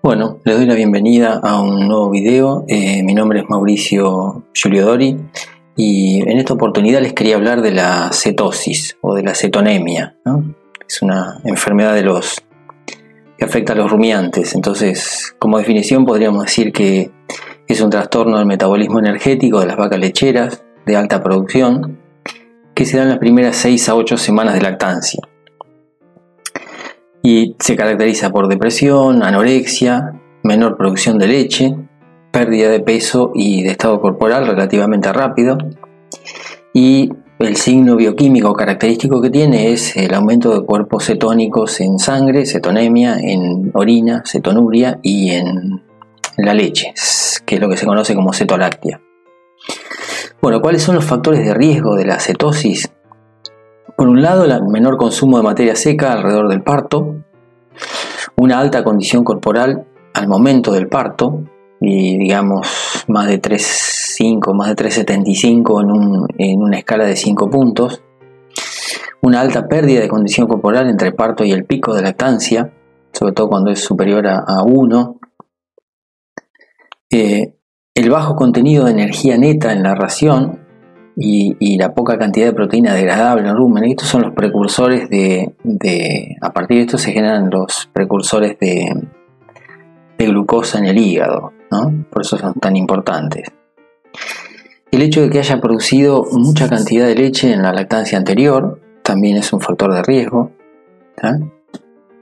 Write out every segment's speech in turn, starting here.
Bueno, les doy la bienvenida a un nuevo video. Mi nombre es Mauricio Giuliodori y en esta oportunidad les quería hablar de la cetosis o de la cetonemia, ¿no? Es una enfermedad que afecta a los rumiantes. Entonces, como definición podríamos decir que es un trastorno del metabolismo energético de las vacas lecheras de alta producción que se da en las primeras 6 a 8 semanas de lactancia. Y se caracteriza por depresión, anorexia, menor producción de leche, pérdida de peso y de estado corporal relativamente rápido. Y el signo bioquímico característico que tiene es el aumento de cuerpos cetónicos en sangre, cetonemia, en orina, cetonuria y en la leche, que es lo que se conoce como cetoláctea. Bueno, ¿cuáles son los factores de riesgo de la cetosis? Por un lado, el menor consumo de materia seca alrededor del parto, una alta condición corporal al momento del parto, y digamos más de 3,5, más de 3,75 en una escala de 5 puntos, una alta pérdida de condición corporal entre parto y el pico de lactancia, sobre todo cuando es superior a 1, el bajo contenido de energía neta en la ración, y la poca cantidad de proteína degradable en el rumen. Estos son los precursores a partir de esto se generan los precursores de glucosa en el hígado, ¿no? Por eso son tan importantes. El hecho de que haya producido mucha cantidad de leche en la lactancia anterior también es un factor de riesgo, ¿sí?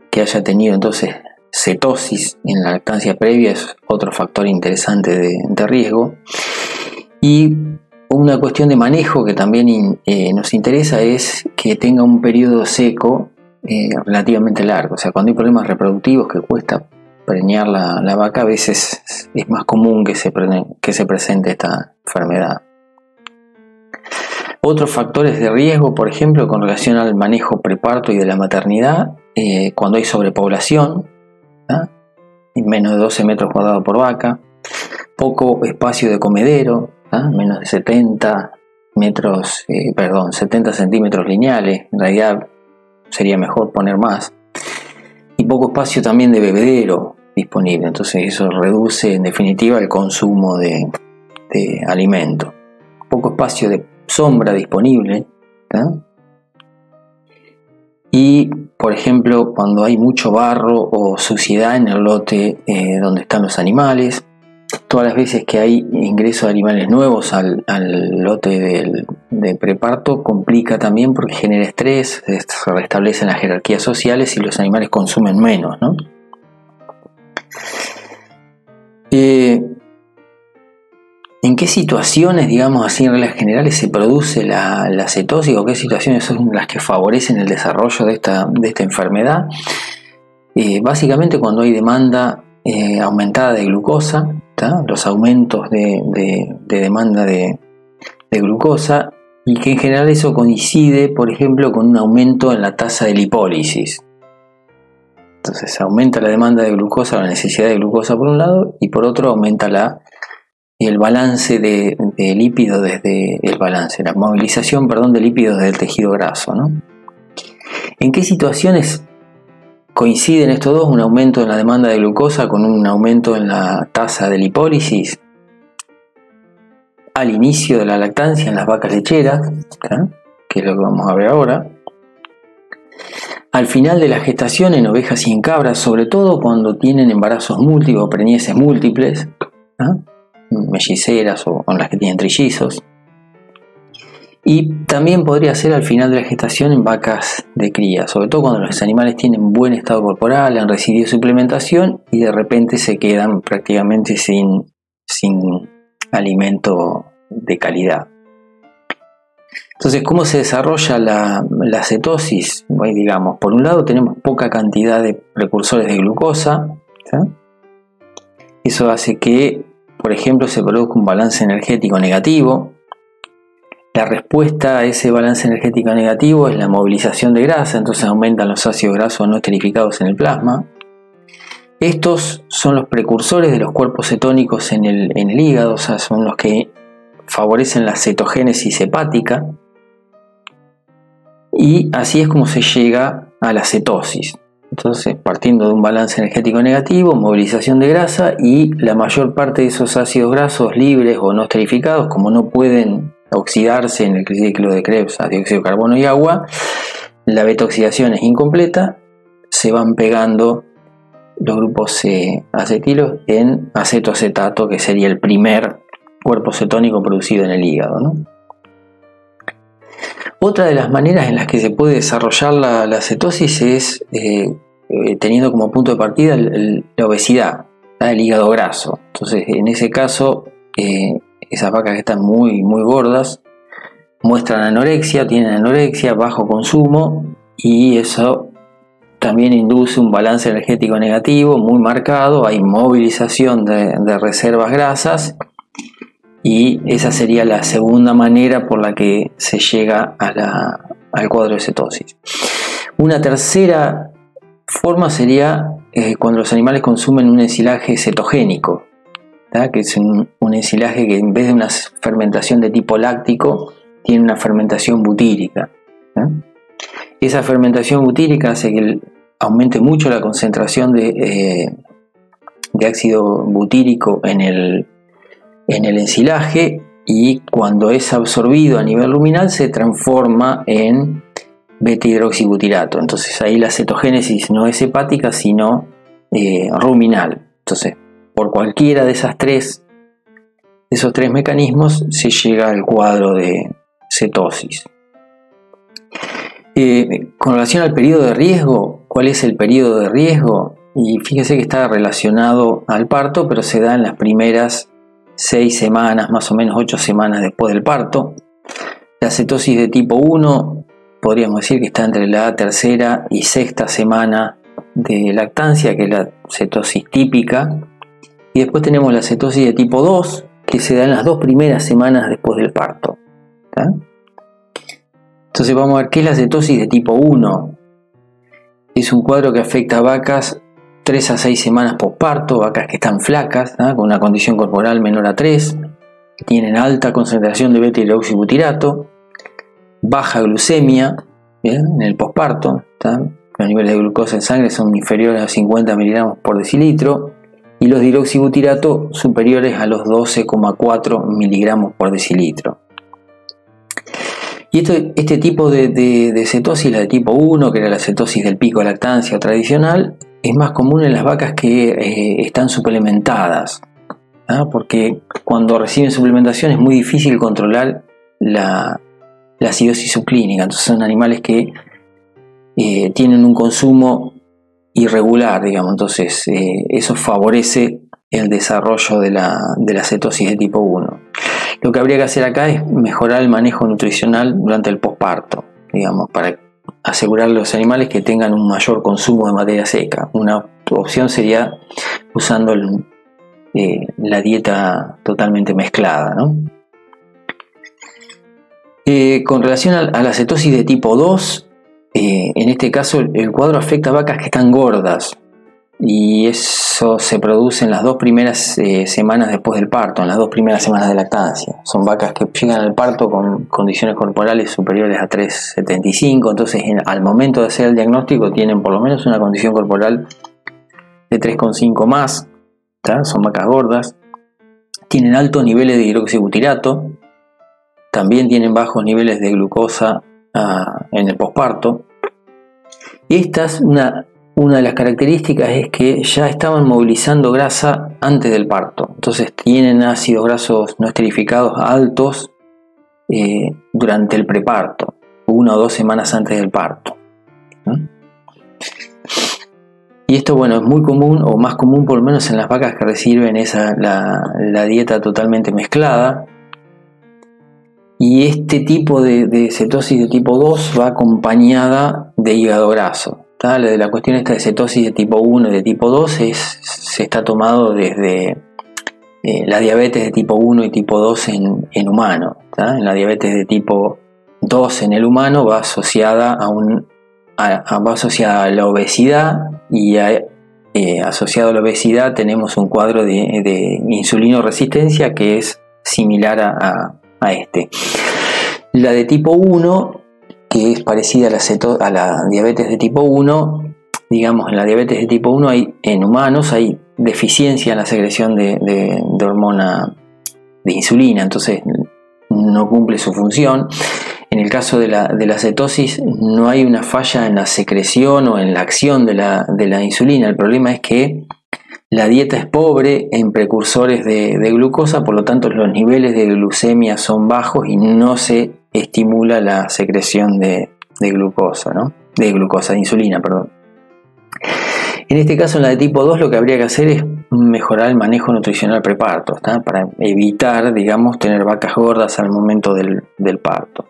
Que haya tenido entonces cetosis en la lactancia previa es otro factor interesante de riesgo. Y una cuestión de manejo que también nos interesa es que tenga un periodo seco relativamente largo. O sea, cuando hay problemas reproductivos que cuesta preñar la vaca, a veces es más común que se presente esta enfermedad. Otros factores de riesgo, por ejemplo, con relación al manejo preparto y de la maternidad, cuando hay sobrepoblación, ¿ah? Menos de 12 metros cuadrados por vaca, poco espacio de comedero, menos de 70 centímetros lineales, en realidad sería mejor poner más, y poco espacio también de bebedero disponible. Entonces eso reduce en definitiva el consumo de alimento. Poco espacio de sombra disponible, ¿sí? Y por ejemplo cuando hay mucho barro o suciedad en el lote donde están los animales, todas las veces que hay ingreso de animales nuevos al lote de preparto complica también porque genera estrés, se restablecen las jerarquías sociales y los animales consumen menos, ¿no? ¿En qué situaciones, digamos así en reglas generales, se produce la cetosis o qué situaciones son las que favorecen el desarrollo de esta enfermedad? Básicamente cuando hay demanda aumentada de glucosa, ¿tá? Los aumentos de demanda de glucosa, y que en general eso coincide, por ejemplo, con un aumento en la tasa de lipólisis. Entonces aumenta la demanda de glucosa, la necesidad de glucosa por un lado, y por otro aumenta el balance de lípidos la movilización, de lípidos del tejido graso, ¿no? ¿En qué situaciones coinciden estos dos? Un aumento en la demanda de glucosa con un aumento en la tasa de lipólisis al inicio de la lactancia en las vacas lecheras, ¿sí? Que es lo que vamos a ver ahora. Al final de la gestación en ovejas y en cabras, sobre todo cuando tienen embarazos múltiples o preñeces múltiples, ¿sí? Melliceras o las que tienen trillizos. Y también podría ser al final de la gestación en vacas de cría, sobre todo cuando los animales tienen buen estado corporal, han recibido suplementación y de repente se quedan prácticamente sin alimento de calidad. Entonces, ¿cómo se desarrolla la cetosis? Pues, digamos, por un lado tenemos poca cantidad de precursores de glucosa, ¿sí? Eso hace que, por ejemplo, se produzca un balance energético negativo. La respuesta a ese balance energético negativo es la movilización de grasa, entonces aumentan los ácidos grasos no esterificados en el plasma. Estos son los precursores de los cuerpos cetónicos en el hígado, o sea, son los que favorecen la cetogénesis hepática, y así es como se llega a la cetosis. Entonces, partiendo de un balance energético negativo, movilización de grasa, y la mayor parte de esos ácidos grasos libres o no esterificados, como no pueden oxidarse en el ciclo de Krebs a dióxido de carbono y agua, la beta-oxidación es incompleta, se van pegando los grupos acetilos en acetoacetato, que sería el primer cuerpo cetónico producido en el hígado, ¿no? Otra de las maneras en las que se puede desarrollar la cetosis es teniendo como punto de partida la obesidad, el hígado graso. Entonces, en ese caso, esas vacas que están muy, muy gordas muestran anorexia, tienen anorexia, bajo consumo, y eso también induce un balance energético negativo muy marcado. Hay movilización de reservas grasas, y esa sería la segunda manera por la que se llega al cuadro de cetosis. Una tercera forma sería cuando los animales consumen un ensilaje cetogénico, ¿tá? Que es un ensilaje que en vez de una fermentación de tipo láctico tiene una fermentación butírica, ¿tá? Esa fermentación butírica hace que aumente mucho la concentración de ácido butírico en el ensilaje, y cuando es absorbido a nivel ruminal se transforma en beta-hidroxibutirato. Entonces ahí la cetogénesis no es hepática, sino ruminal. Entonces, por cualquiera de esos tres mecanismos se llega al cuadro de cetosis. Con relación al periodo de riesgo, ¿cuál es el periodo de riesgo? Y fíjese que está relacionado al parto, pero se da en las primeras 6 semanas, más o menos 8 semanas después del parto. La cetosis de tipo 1 podríamos decir que está entre la tercera y sexta semana de lactancia, que es la cetosis típica, y después tenemos la cetosis de tipo 2, que se da en las 2 primeras semanas después del parto, ¿tá? Entonces vamos a ver qué es la cetosis de tipo 1. Es un cuadro que afecta a vacas 3 a 6 semanas posparto, vacas que están flacas, ¿tá? Con una condición corporal menor a 3, que tienen alta concentración de beta-hidroxibutirato, baja glucemia, ¿bien? En el posparto, los niveles de glucosa en sangre son inferiores a 50 miligramos por decilitro, y los dihidroxibutirato superiores a los 12,4 miligramos por decilitro. Y este tipo de cetosis, la de tipo 1, que era la cetosis del pico de lactancia tradicional, es más común en las vacas que están suplementadas, ¿tá? Porque cuando reciben suplementación es muy difícil controlar la acidosis subclínica. Entonces son animales que tienen un consumo irregular, digamos. Entonces eso favorece el desarrollo de la cetosis de tipo 1. Lo que habría que hacer acá es mejorar el manejo nutricional durante el posparto, digamos, para asegurar a los animales que tengan un mayor consumo de materia seca. Una opción sería usando la dieta totalmente mezclada, ¿no? Con relación a la cetosis de tipo 2, en este caso el cuadro afecta a vacas que están gordas, y eso se produce en las 2 primeras semanas después del parto, en las 2 primeras semanas de lactancia. Son vacas que llegan al parto con condiciones corporales superiores a 3,75, entonces al momento de hacer el diagnóstico tienen por lo menos una condición corporal de 3,5 más, ¿tá? Son vacas gordas, tienen altos niveles de hidroxibutirato, también tienen bajos niveles de glucosa en el posparto. Estas, una de las características es que ya estaban movilizando grasa antes del parto, entonces tienen ácidos grasos no esterificados altos durante el preparto, 1 o 2 semanas antes del parto, ¿no? Y esto, bueno, es muy común, o más común por lo menos en las vacas que reciben la dieta totalmente mezclada. Y este tipo de cetosis de tipo 2 va acompañada de hígado graso. La cuestión esta de cetosis de tipo 1 y de tipo 2 se está tomado desde la diabetes de tipo 1 y tipo 2 en humano. En la diabetes de tipo 2 en el humano va asociada a la obesidad, y asociado a la obesidad tenemos un cuadro de insulinoresistencia que es similar a este. La de tipo 1, que es parecida a la diabetes de tipo 1, digamos, en la diabetes de tipo 1 en humanos hay deficiencia en la secreción de hormona de insulina, entonces no cumple su función. En el caso de la cetosis no hay una falla en la secreción o en la acción de la insulina. El problema es que la dieta es pobre en precursores de glucosa, por lo tanto los niveles de glucemia son bajos y no se estimula la secreción de glucosa, ¿no? De insulina, perdón. En este caso, en la de tipo 2, lo que habría que hacer es mejorar el manejo nutricional preparto, ¿está? Para evitar, digamos, tener vacas gordas al momento del parto.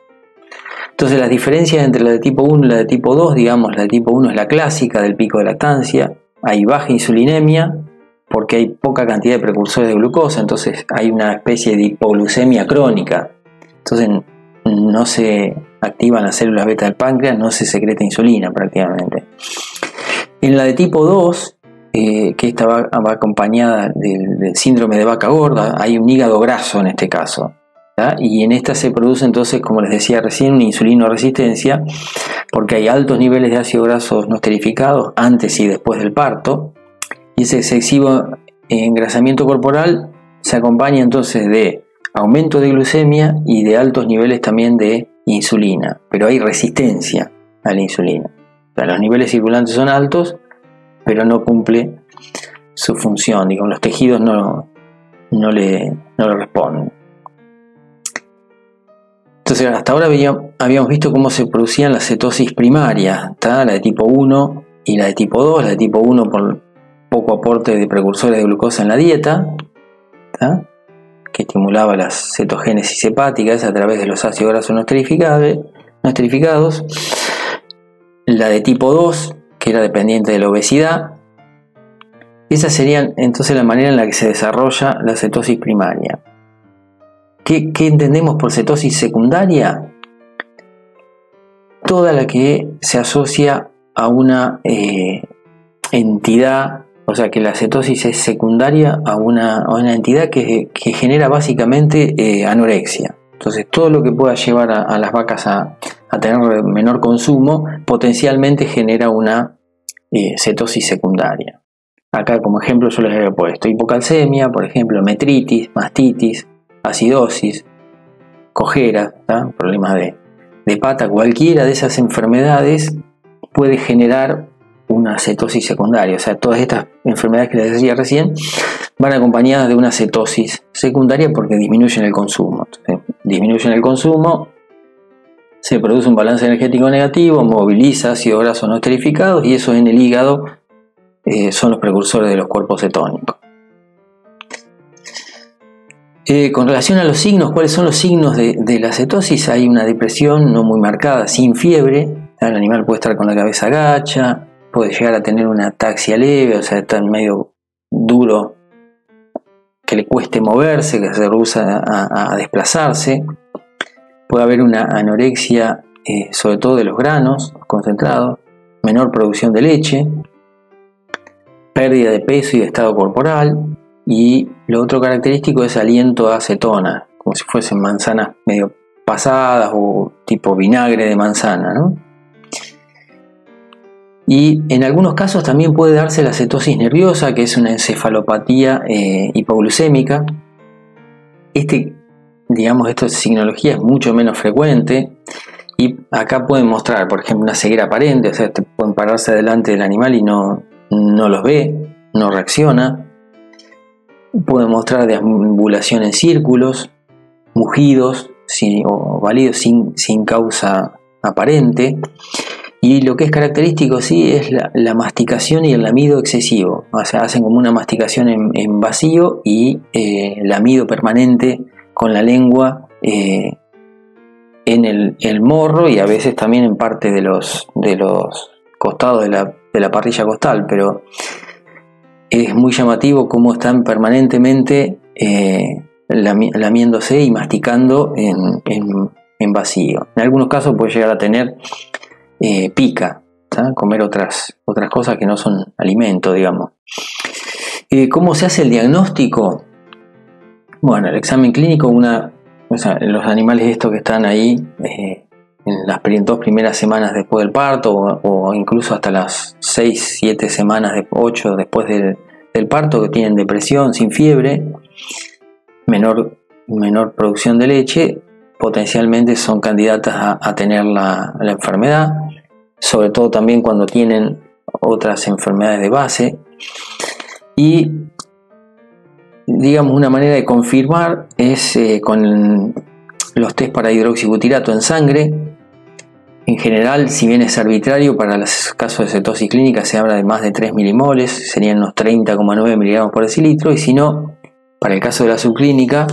Entonces, las diferencias entre la de tipo 1 y la de tipo 2, digamos, la de tipo 1 es la clásica del pico de lactancia, hay baja insulinemia porque hay poca cantidad de precursores de glucosa, entonces hay una especie de hipoglucemia crónica, entonces no se activan las células beta del páncreas, no se secreta insulina prácticamente. En la de tipo 2, que esta va acompañada del síndrome de vaca gorda, hay un hígado graso en este caso, ¿tá? Y en esta se produce entonces, como les decía recién, una insulinoresistencia, porque hay altos niveles de ácidos grasos no esterificados antes y después del parto, y ese excesivo engrasamiento corporal se acompaña entonces de aumento de glucemia y de altos niveles también de insulina, pero hay resistencia a la insulina. O sea, los niveles circulantes son altos, pero no cumple su función, digamos, los tejidos no le responden. Entonces, hasta ahora habíamos visto cómo se producían las cetosis primarias, ¿tá? La de tipo 1 y la de tipo 2, la de tipo 1 por poco aporte de precursores de glucosa en la dieta, ¿tá? Que estimulaba las cetogénesis hepáticas a través de los ácidos grasos no esterificados. La de tipo 2, que era dependiente de la obesidad. Esas serían entonces la manera en la que se desarrolla la cetosis primaria. ¿Qué entendemos por cetosis secundaria? Toda la que se asocia a una entidad, o sea que la cetosis es secundaria a una entidad que genera básicamente anorexia. Entonces todo lo que pueda llevar a las vacas a tener menor consumo potencialmente genera una cetosis secundaria. Acá como ejemplo yo les había puesto hipocalcemia, por ejemplo, metritis, mastitis, acidosis, cojera, ¿tá? Problemas de pata, cualquiera de esas enfermedades puede generar una cetosis secundaria. O sea, todas estas enfermedades que les decía recién van acompañadas de una cetosis secundaria porque disminuyen el consumo. Entonces, disminuyen el consumo, se produce un balance energético negativo, moviliza ácidos grasos no esterificados y eso en el hígado son los precursores de los cuerpos cetónicos. Con relación a los signos, ¿cuáles son los signos de la cetosis? Hay una depresión no muy marcada, sin fiebre. El animal puede estar con la cabeza agacha, puede llegar a tener una ataxia leve, o sea, está medio duro, que le cueste moverse, que se rehúsa a desplazarse. Puede haber una anorexia, sobre todo de los granos concentrados, menor producción de leche, pérdida de peso y de estado corporal. Y lo otro característico es aliento a acetona, como si fuesen manzanas medio pasadas o tipo vinagre de manzana, ¿no? Y en algunos casos también puede darse la cetosis nerviosa, que es una encefalopatía hipoglucémica. Esta signología es mucho menos frecuente y acá pueden mostrar, por ejemplo, una ceguera aparente, o sea, pueden pararse delante del animal y no los ve, no reacciona. Puede mostrar deambulación en círculos, mugidos o balidos sin causa aparente. Y lo que es característico sí es la masticación y el lamido excesivo. O sea, hacen como una masticación en vacío y lamido permanente con la lengua en el morro y a veces también en parte de los costados de la parrilla costal, pero es muy llamativo cómo están permanentemente lamiéndose y masticando en vacío. En algunos casos puede llegar a tener pica, ¿tá? Comer otras cosas que no son alimento, digamos. ¿Cómo se hace el diagnóstico? Bueno, el examen clínico, los animales estos que están ahí las 2 primeras semanas después del parto o incluso hasta las 6, 7 semanas, 8 después del parto, que tienen depresión sin fiebre, menor producción de leche, potencialmente son candidatas a tener la enfermedad, sobre todo también cuando tienen otras enfermedades de base. Y digamos, una manera de confirmar es con los test para hidroxibutirato en sangre. En general, si bien es arbitrario, para los casos de cetosis clínica se habla de más de 3 milimoles, serían unos 30,9 miligramos por decilitro, y si no, para el caso de la subclínica,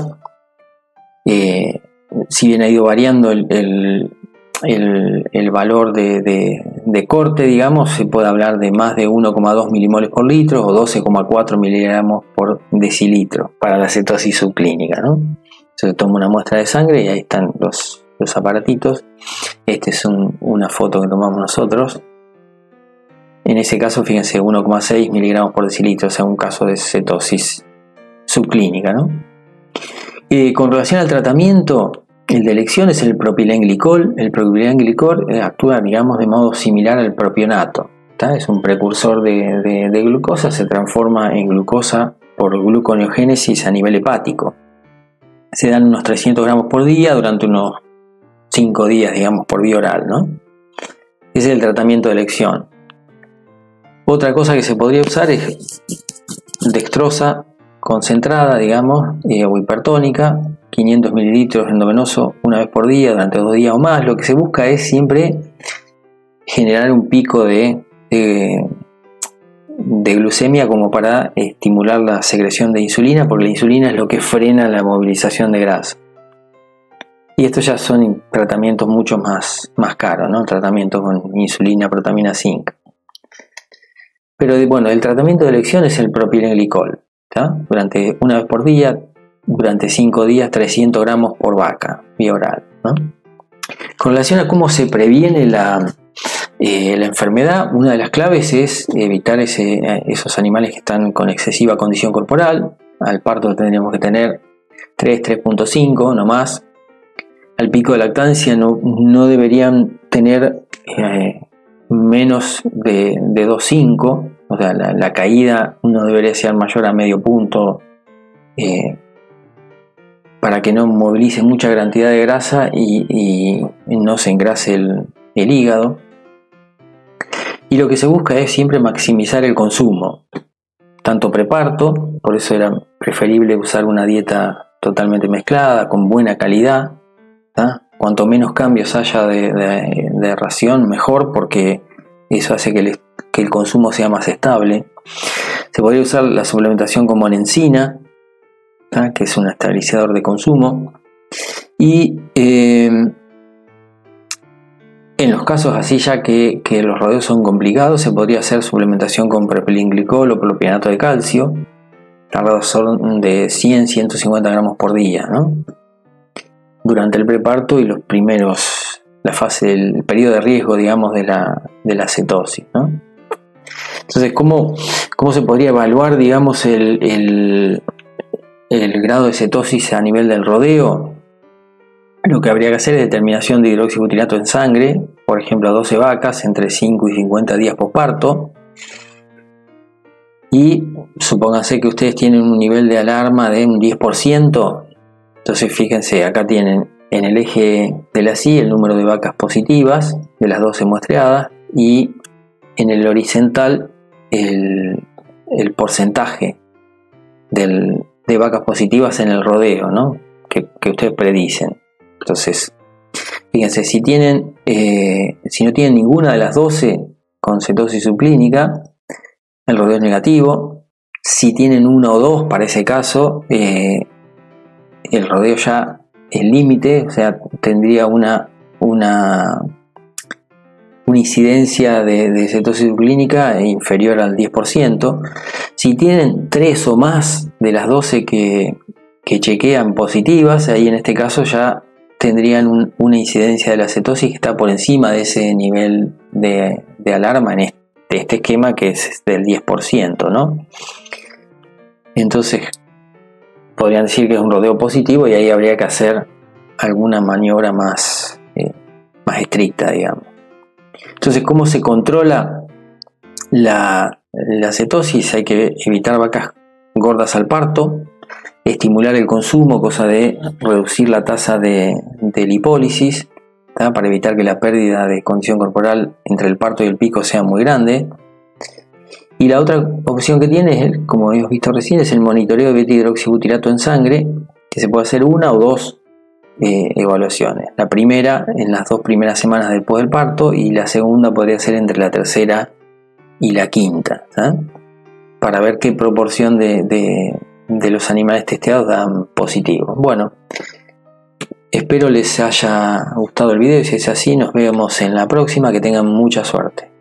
si bien ha ido variando el valor de corte, digamos, se puede hablar de más de 1,2 milimoles por litro o 12,4 miligramos por decilitro para la cetosis subclínica, ¿no? Se toma una muestra de sangre y ahí están los aparatitos. Esta es una foto que tomamos nosotros. En ese caso, fíjense, 1,6 miligramos por decilitro, o sea, un caso de cetosis subclínica, ¿no? Con relación al tratamiento, el de elección es el propilenglicol. El propilenglicol actúa, digamos, de modo similar al propionato, ¿tá? Es un precursor de glucosa, se transforma en glucosa por gluconeogénesis a nivel hepático. Se dan unos 300 gramos por día durante unos 5 días, digamos, por vía oral, ¿no? Ese es el tratamiento de elección. Otra cosa que se podría usar es dextrosa concentrada, digamos, o hipertónica, 500 mililitros endovenoso una vez por día durante 2 días o más. Lo que se busca es siempre generar un pico de glucemia como para estimular la secreción de insulina, porque la insulina es lo que frena la movilización de grasa. Y estos ya son tratamientos mucho más caros, ¿no? Tratamientos con insulina, protamina, zinc. Pero bueno, el tratamiento de elección es el propilenglicol, ¿tá? Durante una vez por día, durante 5 días, 300 gramos por vaca, vía oral, ¿no? Con relación a cómo se previene la enfermedad, una de las claves es evitar esos animales que están con excesiva condición corporal. Al parto tendríamos que tener 3,5 no más. Al pico de lactancia no deberían tener menos de 2,5, o sea, la caída no debería ser mayor a medio punto, para que no movilice mucha cantidad de grasa y no se engrase el hígado. Y lo que se busca es siempre maximizar el consumo, tanto preparto, por eso era preferible usar una dieta totalmente mezclada, con buena calidad, ¿tá? Cuanto menos cambios haya de ración, mejor, porque eso hace que el consumo sea más estable. Se podría usar la suplementación con monensina, ¿tá? Que es un estabilizador de consumo. Y en los casos así ya que los rodeos son complicados, se podría hacer suplementación con propilenglicol o propionato de calcio. Las son de 100-150 gramos por día, ¿no? Durante el preparto y la fase del periodo de riesgo, digamos, de la cetosis, ¿no? Entonces, ¿cómo se podría evaluar, digamos, el grado de cetosis a nivel del rodeo? Lo que habría que hacer es determinación de hidroxibutirato en sangre, por ejemplo, a 12 vacas entre 5 y 50 días posparto. Y supónganse que ustedes tienen un nivel de alarma de un 10%. Entonces, fíjense, acá tienen en el eje de la Y el número de vacas positivas de las 12 muestreadas y en el horizontal el porcentaje de vacas positivas en el rodeo, ¿no? que ustedes predicen. Entonces, fíjense, si no tienen ninguna de las 12 con cetosis subclínica, el rodeo es negativo. Si tienen 1 o 2 para ese caso, el rodeo ya es límite, o sea, tendría una incidencia de cetosis subclínica inferior al 10%. Si tienen 3 o más de las 12 que chequean positivas, ahí en este caso ya tendrían una incidencia de la cetosis que está por encima de ese nivel de alarma en este esquema, que es del 10%, ¿no? Entonces podrían decir que es un rodeo positivo y ahí habría que hacer alguna maniobra más más estricta, digamos. Entonces, ¿cómo se controla la cetosis? Hay que evitar vacas gordas al parto, estimular el consumo, cosa de reducir la tasa de lipólisis, ¿tá? Para evitar que la pérdida de condición corporal entre el parto y el pico sea muy grande. Y la otra opción que tiene, como hemos visto recién, es el monitoreo de beta-hidroxibutirato en sangre, que se puede hacer una o dos evaluaciones. La primera en las 2 primeras semanas después del parto, y la segunda podría ser entre la tercera y la quinta, ¿tá? Para ver qué proporción de los animales testeados dan positivo. Bueno, espero les haya gustado el video, y si es así, nos vemos en la próxima. Que tengan mucha suerte.